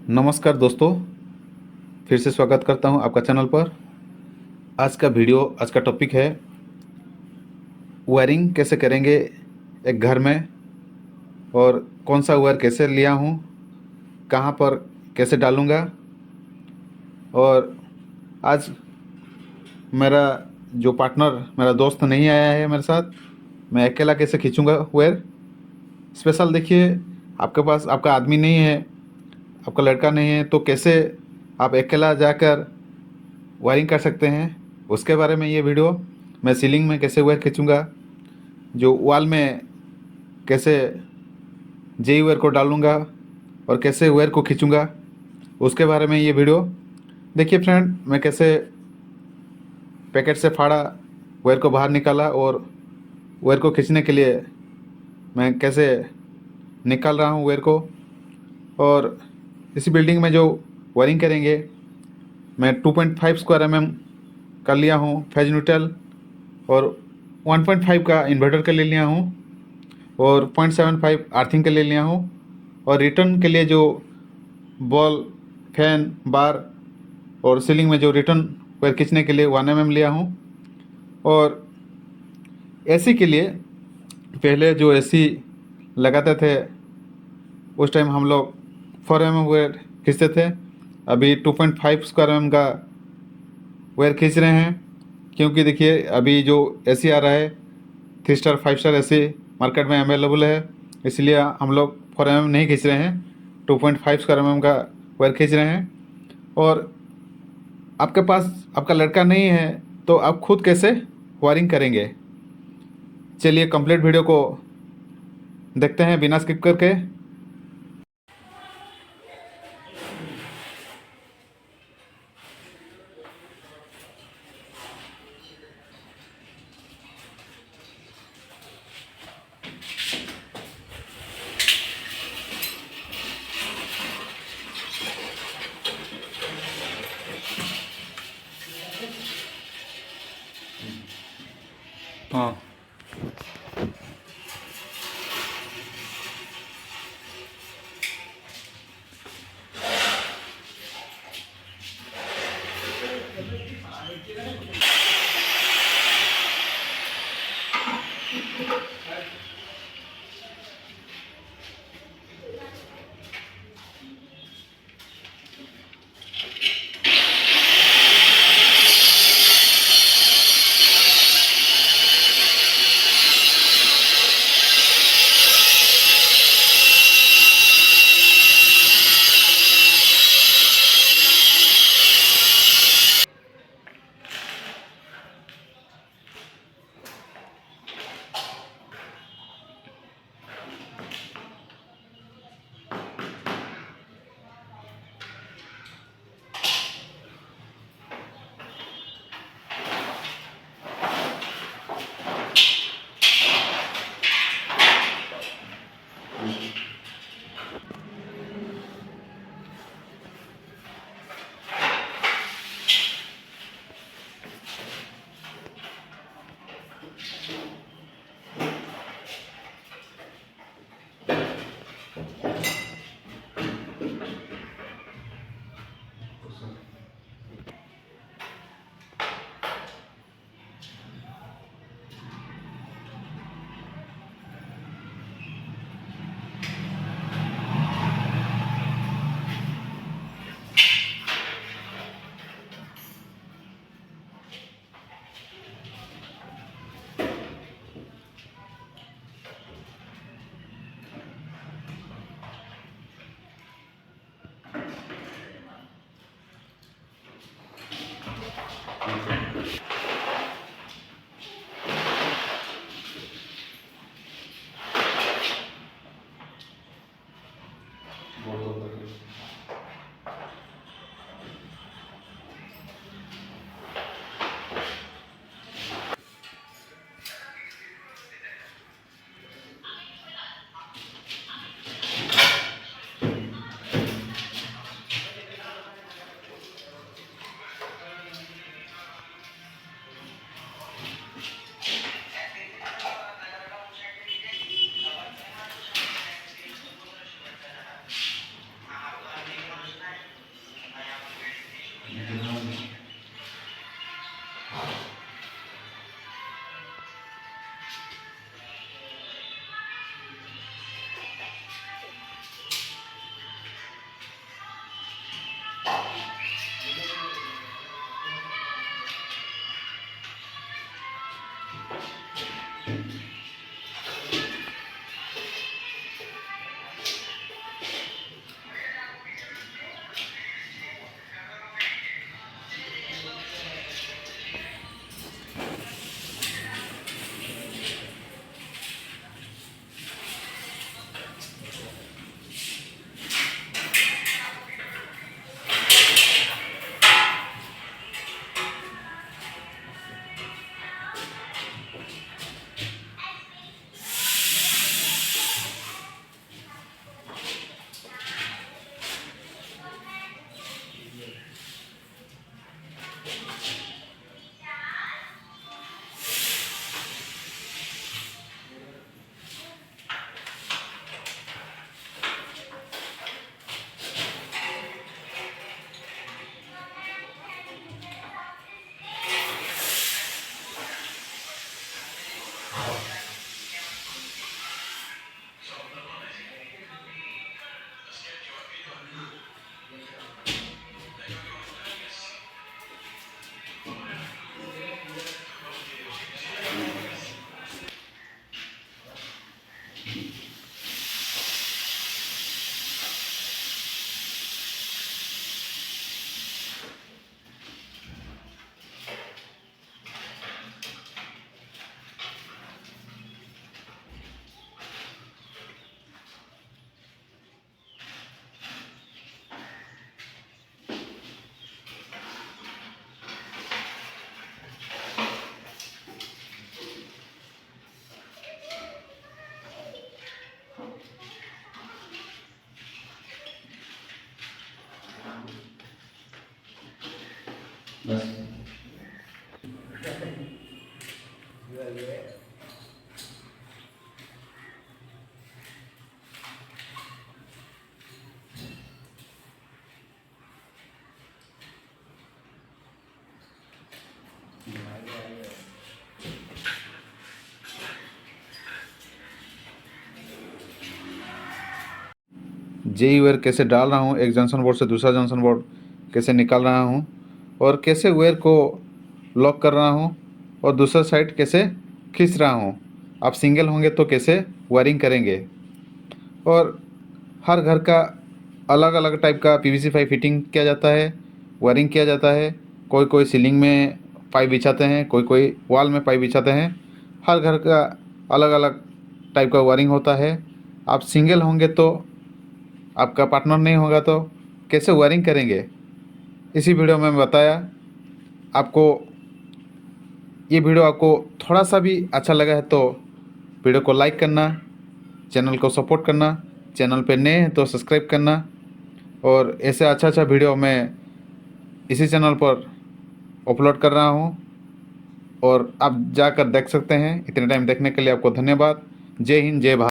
नमस्कार दोस्तों, फिर से स्वागत करता हूं आपका चैनल पर। आज का टॉपिक है वायरिंग कैसे करेंगे एक घर में, और कौन सा वायर कैसे लिया हूं, कहां पर कैसे डालूंगा। और आज मेरा जो पार्टनर, मेरा दोस्त नहीं आया है मेरे साथ, मैं अकेला कैसे खींचूंगा वायर। स्पेशल देखिए, आपके पास आपका आदमी नहीं है, आपका लड़का नहीं है, तो कैसे आप अकेला जाकर वायरिंग कर सकते हैं, उसके बारे में ये वीडियो। मैं सीलिंग में कैसे वायर खींचूंगा, जो वॉल में कैसे जेई वायर को डालूंगा और कैसे वायर को खींचूंगा, उसके बारे में ये वीडियो। देखिए फ्रेंड, मैं कैसे पैकेट से फाड़ा, वायर को बाहर निकाला और वायर को खींचने के लिए मैं कैसे निकाल रहा हूँ वायर को। और इसी बिल्डिंग में जो वायरिंग करेंगे, मैं 2.5 स्क्वायर mm कर लिया हूँ फेज न्यूट्रल, और 1.5 का इन्वर्टर के ले लिया हूँ, और 0.75 अर्थिंग के ले लिया हूँ। और रिटर्न के लिए जो बॉल, फैन, बार और सीलिंग में जो रिटर्न वायर खींचने के लिए 1 mm लिया हूँ। और एसी के लिए पहले जो एसी लगाते थे उस टाइम हम लोग 4 mm वायर खींचते थे। अभी 2.5 स्क्वायर mm का वायर खींच रहे हैं, क्योंकि देखिए अभी जो एसी आ रहा है 3 स्टार 5 स्टार एसी मार्केट में अवेलेबल है, इसलिए हम लोग 4 mm नहीं खींच रहे हैं, 2.5 स्क्वायर mm का वायर खींच रहे हैं। और आपके पास आपका लड़का नहीं है तो आप खुद कैसे वायरिंग करेंगे, चलिए कंप्लीट वीडियो को देखते हैं बिना स्किप करके। हाँ, जेई वेयर कैसे डाल रहा हूँ, एक जंक्शन बोर्ड से दूसरा जंक्शन बोर्ड कैसे निकाल रहा हूँ, और कैसे वेयर को लॉक कर रहा हूँ, और दूसरा साइड कैसे खींच रहा हूँ। आप सिंगल होंगे तो कैसे वायरिंग करेंगे। और हर घर का अलग अलग टाइप का पीवीसी पाइप फिटिंग किया जाता है, वायरिंग किया जाता है। कोई कोई सीलिंग में पाइप बिछाते हैं, कोई कोई वॉल में पाइप बिछाते हैं। हर घर का अलग अलग टाइप का वायरिंग होता है। आप सिंगल होंगे तो, आपका पार्टनर नहीं होगा तो कैसे वायरिंग करेंगे, इसी वीडियो में बताया आपको। ये वीडियो आपको थोड़ा सा भी अच्छा लगा है तो वीडियो को लाइक करना, चैनल को सपोर्ट करना, चैनल पे नए हैं तो सब्सक्राइब करना। और ऐसे अच्छा अच्छा वीडियो मैं इसी चैनल पर अपलोड कर रहा हूँ, और आप जाकर देख सकते हैं। इतने टाइम देखने के लिए आपको धन्यवाद। जय हिंद, जय भारत।